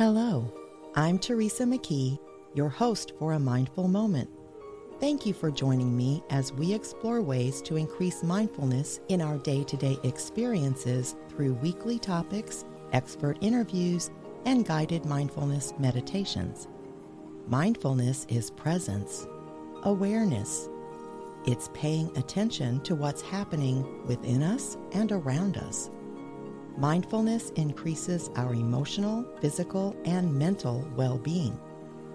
Hello, I'm Teresa McKee, your host for A Mindful Moment. Thank you for joining me as we explore ways to increase mindfulness in our day-to-day experiences through weekly topics, expert interviews, and guided mindfulness meditations. Mindfulness is presence, awareness. It's paying attention to what's happening within us and around us. Mindfulness increases our emotional, physical, and mental well-being.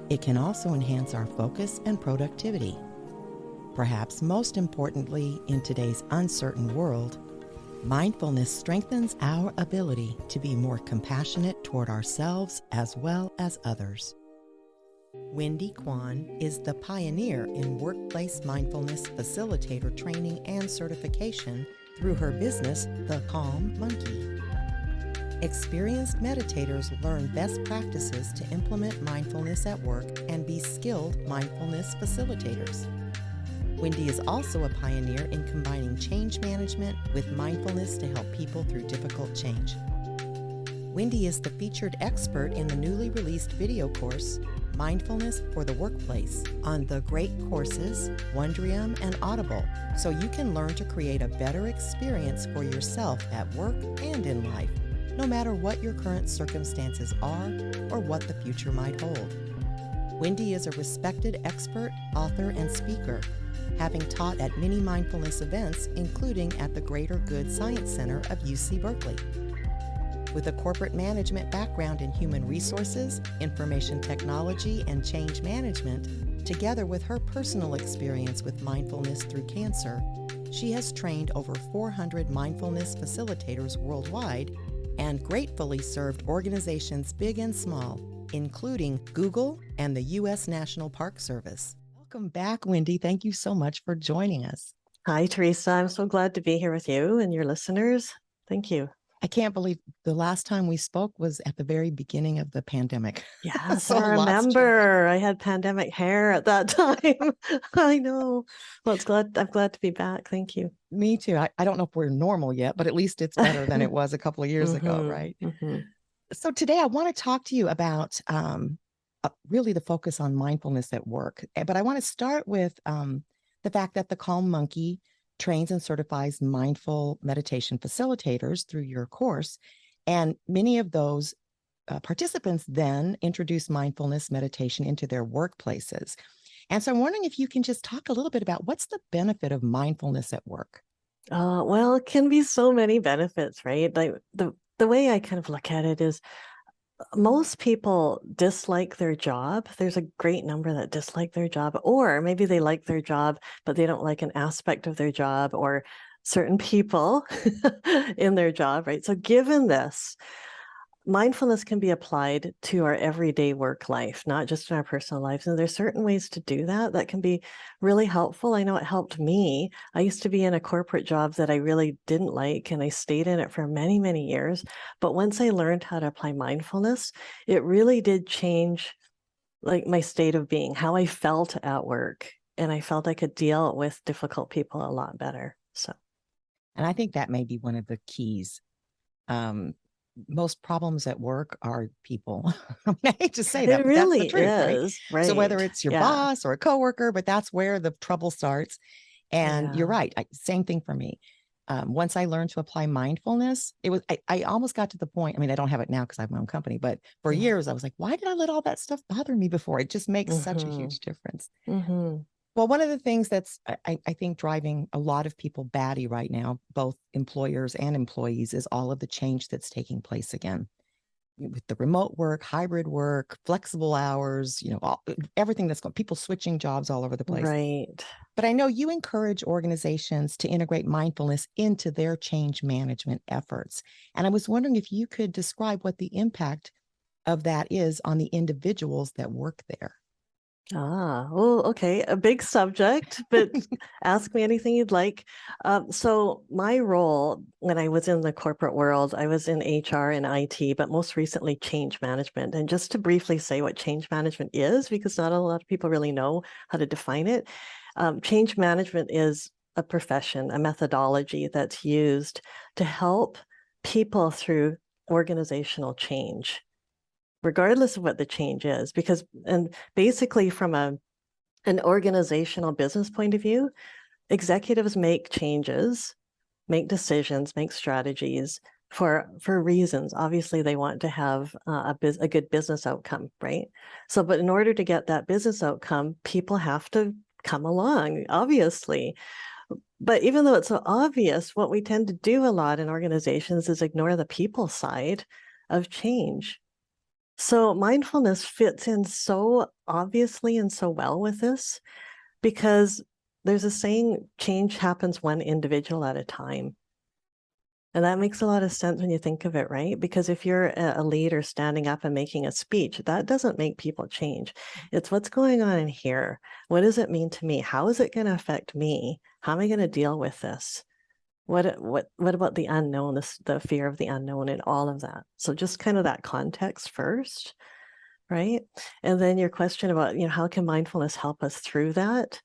It can also enhance our focus and productivity. Perhaps most importantly, in today's uncertain world, mindfulness strengthens our ability to be more compassionate toward ourselves as well as others. Wendy Quan is the pioneer in workplace mindfulness facilitator training and certification through her business, The Calm Monkey. Experienced meditators learn best practices to implement mindfulness at work and be skilled mindfulness facilitators. Wendy is also a pioneer in combining change management with mindfulness to help people through difficult change. Wendy is the featured expert in the newly released video course, Mindfulness for the Workplace, on the great courses, Wondrium and Audible, so you can learn to create a better experience for yourself at work and in life, no matter what your current circumstances are or what the future might hold. Wendy is a respected expert, author, and speaker, having taught at many mindfulness events, including at the Greater Good Science Center of UC Berkeley. With a corporate management background in human resources, information technology, and change management, together with her personal experience with mindfulness through cancer, she has trained over 400 mindfulness facilitators worldwide and gratefully served organizations big and small, including Google and the U.S. National Park Service. Welcome back, Wendy. Thank you so much for joining us. Hi, Teresa. I'm so glad to be here with you and your listeners. Thank you. I can't believe the last time we spoke was at the very beginning of the pandemic. Yes, So I remember. I had pandemic hair at that time. I know. Well, I'm glad to be back. Thank you. Me too. I don't know if we're normal yet, but at least it's better than it was a couple of years ago, right? Mm-hmm. So today I want to talk to you about really the focus on mindfulness at work. But I want to start with the fact that the Calm Monkey trains and certifies mindful meditation facilitators through your course. And many of those participants then introduce mindfulness meditation into their workplaces. And so I'm wondering if you can just talk a little bit about what's the benefit of mindfulness at work? Well, it can be so many benefits, right? Like the way I kind of look at it is most people dislike their job. There's a great number that dislike their job, or maybe they like their job, but they don't like an aspect of their job or certain people in their job, right? So given this, mindfulness can be applied to our everyday work life, not just in our personal lives. And there's certain ways to do that that can be really helpful. I know it helped me. I used to be in a corporate job that I really didn't like, and I stayed in it for many, many years. But once I learned how to apply mindfulness, it really did change like my state of being, how I felt at work. And I felt I could deal with difficult people a lot better. And I think that may be one of the keys. Most problems at work are people. I hate to say that, It but that's the really truth, is, right? So whether it's your boss or a coworker, but that's where the trouble starts. And you're right. Same thing for me. Once I learned to apply mindfulness, I almost got to the point. I mean, I don't have it now because I have my own company, but for years I was like, why did I let all that stuff bother me before? It just makes such a huge difference. Well, one of the things that's, I think, driving a lot of people batty right now, both employers and employees, is all of the change that's taking place again with the remote work, hybrid work, flexible hours, everything that's going, people switching jobs all over the place. Right. But I know you encourage organizations to integrate mindfulness into their change management efforts. And I was wondering if you could describe what the impact of that is on the individuals that work there. Well, okay. A big subject, but ask me anything you'd like. So my role when I was in the corporate world, I was in HR and IT, but most recently change management. And just to briefly say what change management is, because not a lot of people really know how to define it. Change management is a profession, a methodology that's used to help people through organizational change. regardless of what the change is. Because, and basically from an organizational business point of view, executives make changes, make decisions, make strategies for reasons. Obviously, they want to have a good business outcome, right? So, but in order to get that business outcome, people have to come along, obviously. But even though it's so obvious, what we tend to do a lot in organizations is ignore the people side of change. So mindfulness fits in so obviously and so well with this, because there's a saying, change happens one individual at a time. And that makes a lot of sense when you think of it, right? Because if you're a leader standing up and making a speech, that doesn't make people change. It's what's going on in here. What does it mean to me? How is it going to affect me? How am I going to deal with this? What about the unknown, the fear of the unknown and all of that? So just kind of that context first, right? And then your question about, how can mindfulness help us through that?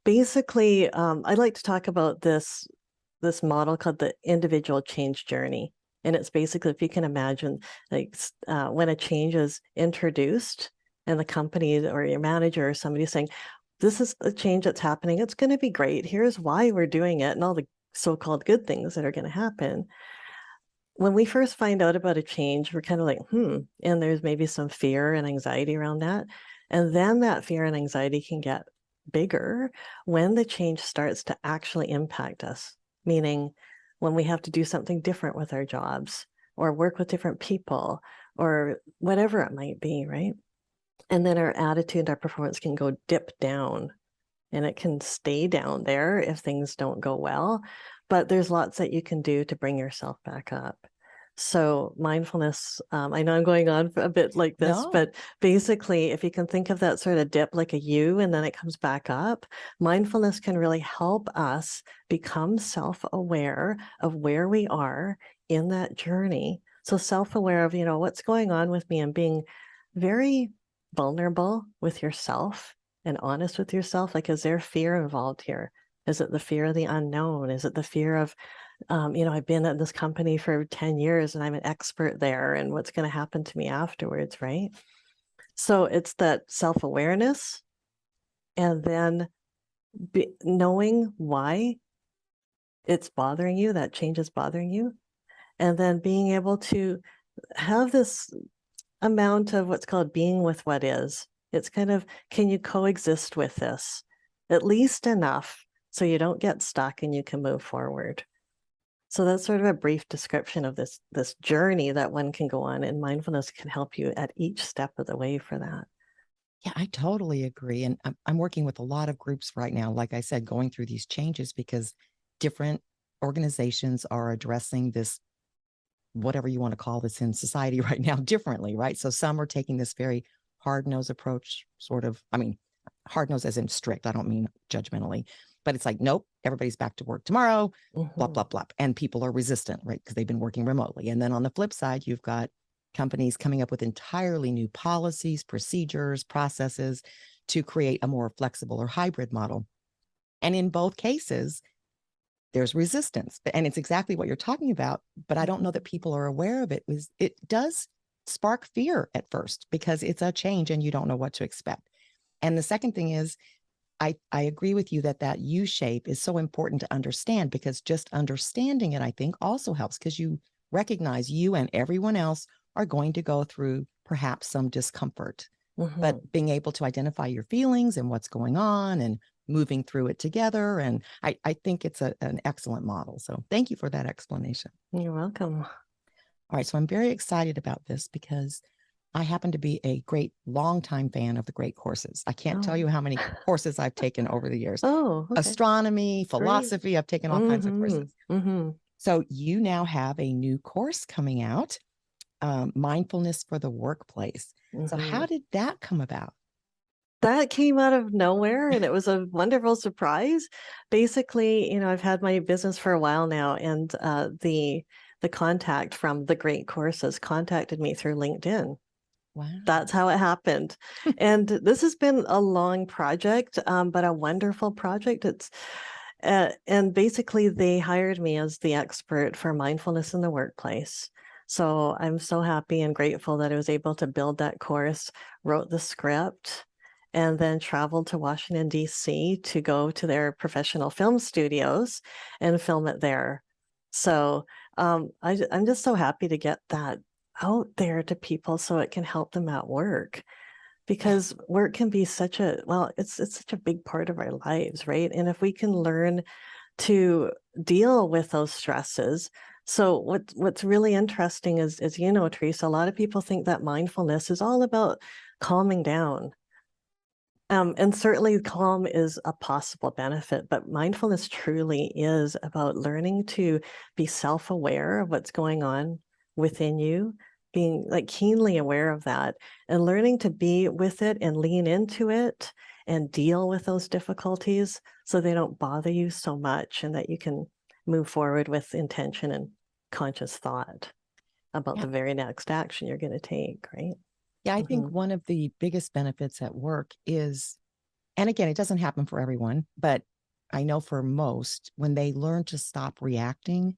Basically, I'd like to talk about this model called the individual change journey. And it's basically, if you can imagine, like when a change is introduced and the company or your manager or somebody saying, this is a change that's happening, it's going to be great, here's why we're doing it, and all the so-called good things that are going to happen. When we first find out about a change, we're kind of like, and there's maybe some fear and anxiety around that. And then that fear and anxiety can get bigger when the change starts to actually impact us, meaning when we have to do something different with our jobs or work with different people or whatever it might be, right? And then our attitude, our performance can go dip down, and it can stay down there if things don't go well. But there's lots that you can do to bring yourself back up. So mindfulness, I know I'm going on for a bit like this, No. but basically, if you can think of that sort of dip like a U and then it comes back up, mindfulness can really help us become self-aware of where we are in that journey. So self-aware of, what's going on with me, and being very vulnerable with yourself and honest with yourself. Like, is there fear involved here? Is it the fear of the unknown? Is it the fear of, I've been at this company for 10 years and I'm an expert there, and what's going to happen to me afterwards, right? So it's that self-awareness, and then knowing why it's bothering you, that change is bothering you, and then being able to have this amount of what's called being with what is. It's kind of, can you coexist with this at least enough so you don't get stuck and you can move forward? So that's sort of a brief description of this journey that one can go on, and mindfulness can help you at each step of the way for that. Yeah, I totally agree. And I'm working with a lot of groups right now, like I said, going through these changes because different organizations are addressing this, whatever you want to call this in society right now, differently, right? So some are taking this very hard-nosed approach, sort of, hard-nosed as in strict, I don't mean judgmentally, but it's like, nope, everybody's back to work tomorrow, blah, blah, blah. And people are resistant, right? Because they've been working remotely. And then on the flip side, you've got companies coming up with entirely new policies, procedures, processes to create a more flexible or hybrid model. And in both cases, there's resistance. And it's exactly what you're talking about, but I don't know that people are aware of it. It does spark fear at first because it's a change and you don't know what to expect. And the second thing is, I agree with you that U shape is so important to understand, because just understanding it, I think, also helps, because you recognize you and everyone else are going to go through perhaps some discomfort, but being able to identify your feelings and what's going on and moving through it together. And I think it's an excellent model. So thank you for that explanation. You're welcome. All right. So I'm very excited about this because I happen to be a great longtime fan of the great courses. I can't tell you how many courses I've taken over the years. Okay. Astronomy, philosophy, great. I've taken all kinds of courses. So you now have a new course coming out, Mindfulness for the Workplace. So how did that come about? That came out of nowhere, and it was a wonderful surprise. Basically, I've had my business for a while now, and the contact from the great courses contacted me through LinkedIn. Wow. That's how it happened. And this has been a long project, but a wonderful project. It's and basically they hired me as the expert for mindfulness in the workplace. So I'm so happy and grateful that I was able to build that course, wrote the script, and then traveled to Washington, D.C. to go to their professional film studios and film it there. So I'm just so happy to get that out there to people so it can help them at work, because work can be such a, well, it's such a big part of our lives, right? And if we can learn to deal with those stresses. So what's really interesting is, as you know, Teresa, a lot of people think that mindfulness is all about calming down. And certainly calm is a possible benefit, but mindfulness truly is about learning to be self-aware of what's going on within you, being like keenly aware of that, and learning to be with it and lean into it and deal with those difficulties so they don't bother you so much, and that you can move forward with intention and conscious thought about the very next action you're going to take, right? Yeah, I think one of the biggest benefits at work is, and again, it doesn't happen for everyone, but I know for most, when they learn to stop reacting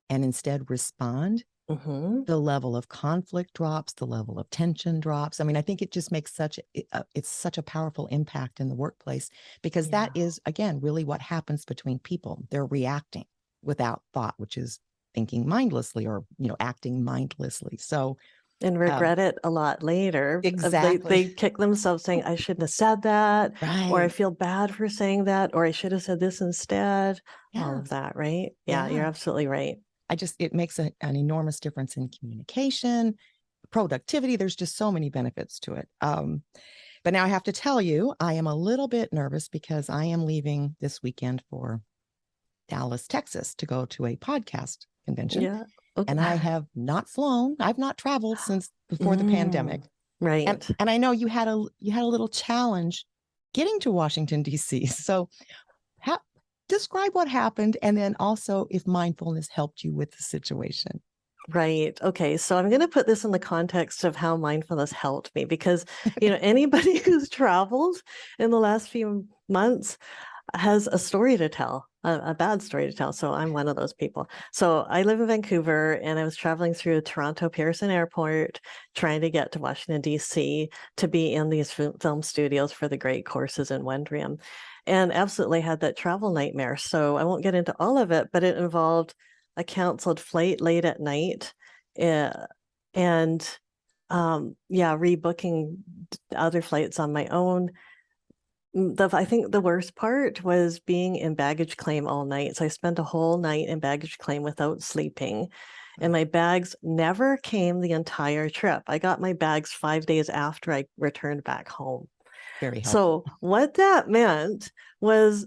and instead respond, the level of conflict drops, the level of tension drops. I mean, I think it just makes it's such a powerful impact in the workplace, because that is, again, really what happens between people. They're reacting without thought, which is thinking mindlessly, or, acting mindlessly. So, and regret it a lot later. Exactly. They kick themselves saying, I shouldn't have said that, or I Right. feel bad for saying that, or I should have said this instead. All Yeah. of that, right? Yeah, you're absolutely right. It makes an enormous difference in communication, productivity. There's just so many benefits to it. But now I have to tell you, I am a little bit nervous because I am leaving this weekend for Dallas, Texas, to go to a podcast convention. Yeah. Okay. And I have not flown. I've not traveled since before the pandemic. Right. And I know you had a little challenge getting to Washington, D.C. So describe what happened, and then also if mindfulness helped you with the situation. Right. Okay. So I'm going to put this in the context of how mindfulness helped me, because, anybody who's traveled in the last few months has a story to tell, a bad story to tell. So I'm one of those people. So I live in Vancouver, and I was traveling through Toronto Pearson Airport, trying to get to Washington, D.C. to be in these film studios for the great courses in Wondrium, and absolutely had that travel nightmare. So I won't get into all of it, but it involved a canceled flight late at night, and rebooking other flights on my own. I think the worst part was being in baggage claim all night. So I spent a whole night in baggage claim without sleeping, and my bags never came the entire trip. I got my bags 5 days after I returned back home. Very helpful. So what that meant was,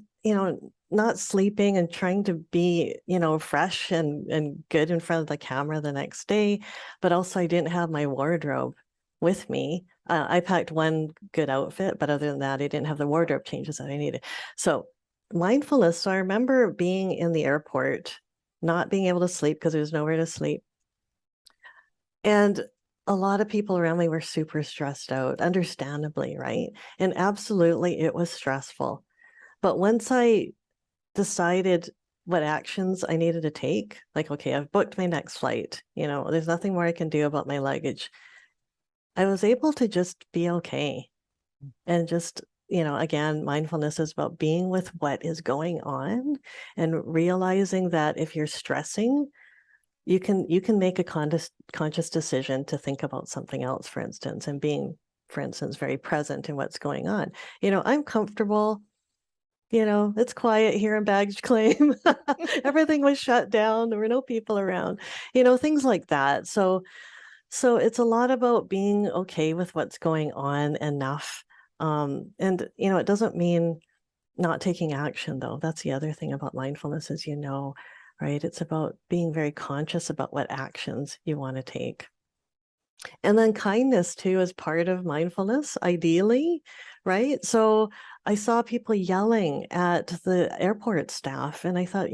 not sleeping and trying to be, fresh and good in front of the camera the next day, but also I didn't have my wardrobe with me. I packed one good outfit, but other than that, I didn't have the wardrobe changes that I needed. So mindfulness. So I remember being in the airport, not being able to sleep because there was nowhere to sleep. And a lot of people around me were super stressed out, understandably, right? And absolutely, it was stressful. But once I decided what actions I needed to take, like, okay, I've booked my next flight, there's nothing more I can do about my luggage, I was able to just be okay. And just, again, mindfulness is about being with what is going on and realizing that if you're stressing, you can make a conscious decision to think about something else, for instance, and being, for instance, very present in what's going on. I'm comfortable. It's quiet here in baggage claim. Everything was shut down. There were no people around, things like that. So it's a lot about being okay with what's going on enough. And, it doesn't mean not taking action, though. That's the other thing about mindfulness, is, right? It's about being very conscious about what actions you want to take. And then kindness, too, is part of mindfulness, ideally, right? So I saw people yelling at the airport staff, and I thought,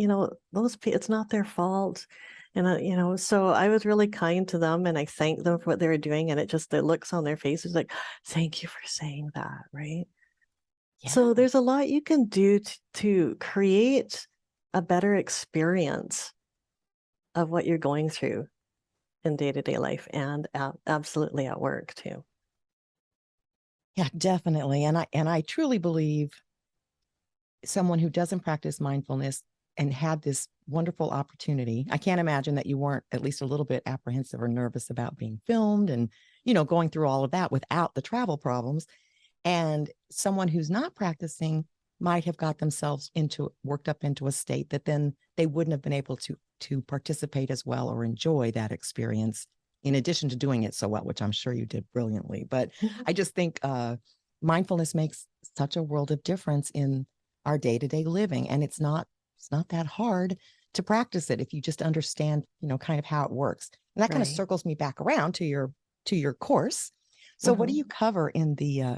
those people, it's not their fault. And, so I was really kind to them, and I thanked them for what they were doing. And the looks on their faces, like, thank you for saying that, right? Yeah. So there's a lot you can do to create a better experience of what you're going through. in day-to-day life and absolutely at work too. Yeah, definitely. And I truly believe someone who doesn't practice mindfulness and had this wonderful opportunity, I can't imagine that you weren't at least a little bit apprehensive or nervous about being filmed and, going through all of that without the travel problems. And someone who's not practicing might have got themselves worked up into a state that then they wouldn't have been able to participate as well or enjoy that experience, in addition to doing it so well, which I'm sure you did brilliantly. But I just think mindfulness makes such a world of difference in our day-to-day living. And it's not that hard to practice it if you just understand, kind of how it works. And that kind of circles me back around to your course. So what do you cover in the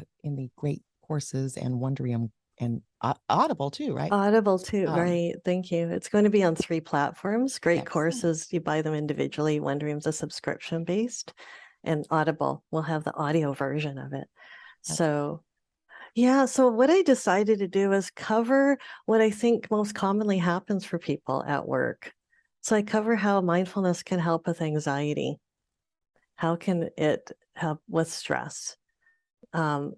great courses and Wondrium and Audible too, right? Audible too, right. Thank you. It's going to be on 3 platforms. Great courses, you buy them individually. Wondrium's a subscription based, and Audible will have the audio version of it. So what I decided to do is cover what I think most commonly happens for people at work. So I cover how mindfulness can help with anxiety. How can it help with stress?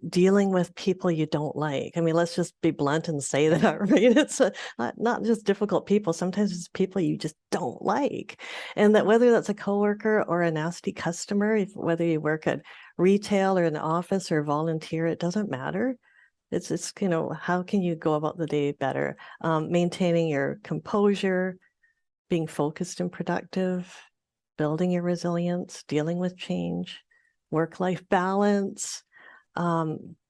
Dealing with people you don't like. I mean, let's just be blunt and say that, right? It's not just difficult people. Sometimes it's people you just don't like. And that whether that's a coworker or a nasty customer, whether you work at retail or in the office or volunteer, it doesn't matter. It's how can you go about the day better? Maintaining your composure, being focused and productive, building your resilience, dealing with change, work-life balance,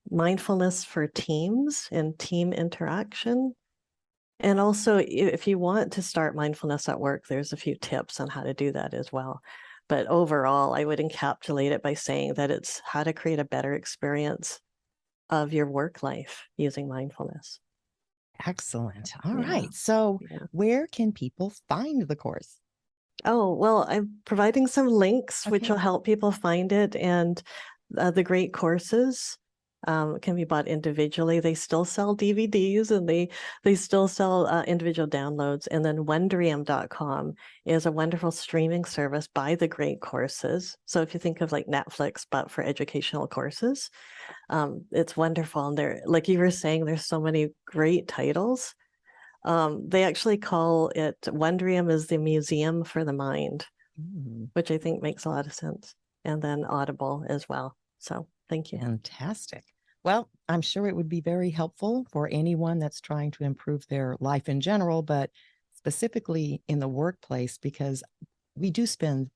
mindfulness for teams and team interaction. And also, if you want to start mindfulness at work, there's a few tips on how to do that as well. But overall, I would encapsulate it by saying that it's how to create a better experience of your work life using mindfulness. Excellent. All right. So where can people find the course? Oh, well, I'm providing some links which will help people find it. And the great courses can be bought individually. They still sell DVDs and they still sell individual downloads. And then Wondrium.com is a wonderful streaming service by the great courses. So if you think of like Netflix, but for educational courses, it's wonderful. And there, like you were saying, there's so many great titles. They actually call it Wondrium is the museum for the mind, which I think makes a lot of sense. And then Audible as well. So thank you. Fantastic. Well, I'm sure it would be very helpful for anyone that's trying to improve their life in general, but specifically in the workplace, because we do spend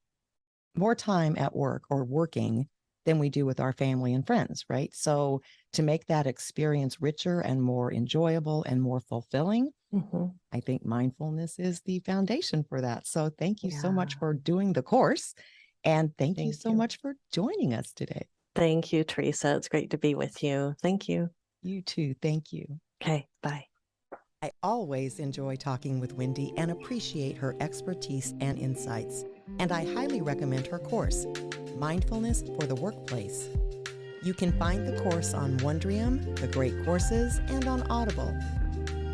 more time at work or working than we do with our family and friends, right? So to make that experience richer and more enjoyable and more fulfilling, I think mindfulness is the foundation for that. So thank you so much for doing the course. And thank you so much for joining us today. Thank you, Teresa. It's great to be with you. Thank you. You too. Thank you. Okay, bye. I always enjoy talking with Wendy and appreciate her expertise and insights. And I highly recommend her course, Mindfulness for the Workplace. You can find the course on Wondrium, the Great Courses, and on Audible.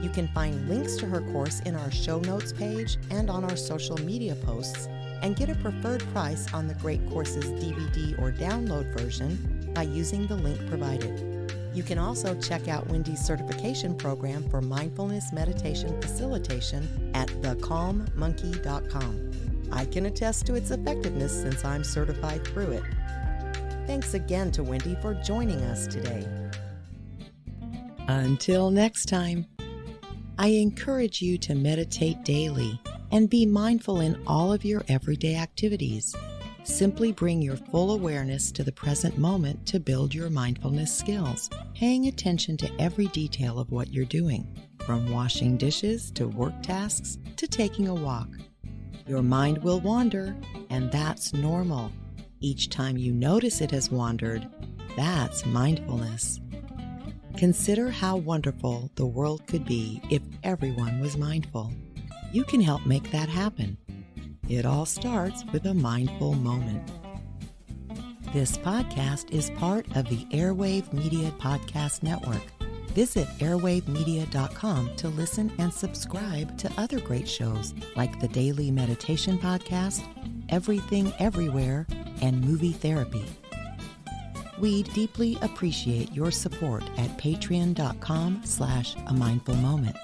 You can find links to her course in our show notes page and on our social media posts, and get a preferred price on the Great Courses DVD or download version by using the link provided. You can also check out Wendy's certification program for mindfulness meditation facilitation at thecalmmonkey.com. I can attest to its effectiveness since I'm certified through it. Thanks again to Wendy for joining us today. Until next time, I encourage you to meditate daily and be mindful in all of your everyday activities. Simply bring your full awareness to the present moment to build your mindfulness skills, paying attention to every detail of what you're doing, from washing dishes to work tasks to taking a walk. Your mind will wander, and that's normal. Each time you notice it has wandered, that's mindfulness. Consider how wonderful the world could be if everyone was mindful. You can help make that happen. It all starts with a mindful moment. This podcast is part of the Airwave Media Podcast Network. Visit airwavemedia.com to listen and subscribe to other great shows like the Daily Meditation Podcast, everything, everywhere, and movie therapy. We'd deeply appreciate your support at patreon.com/amindfulmoment.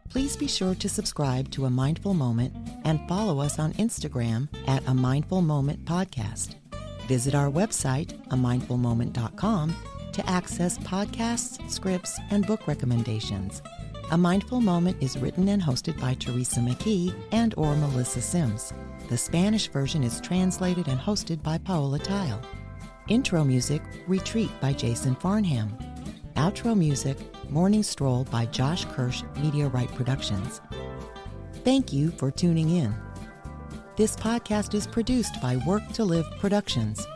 Please be sure to subscribe to A Mindful Moment and follow us on Instagram at A Mindful Moment Podcast. Visit our website, amindfulmoment.com, to access podcasts, scripts, and book recommendations. A Mindful Moment is written and hosted by Teresa McKee and/or Melissa Sims. The Spanish version is translated and hosted by Paola Tile. Intro music, Retreat by Jason Farnham. Outro music, Morning Stroll by Josh Kirsch, Media Right Productions. Thank you for tuning in. This podcast is produced by Work to Live Productions.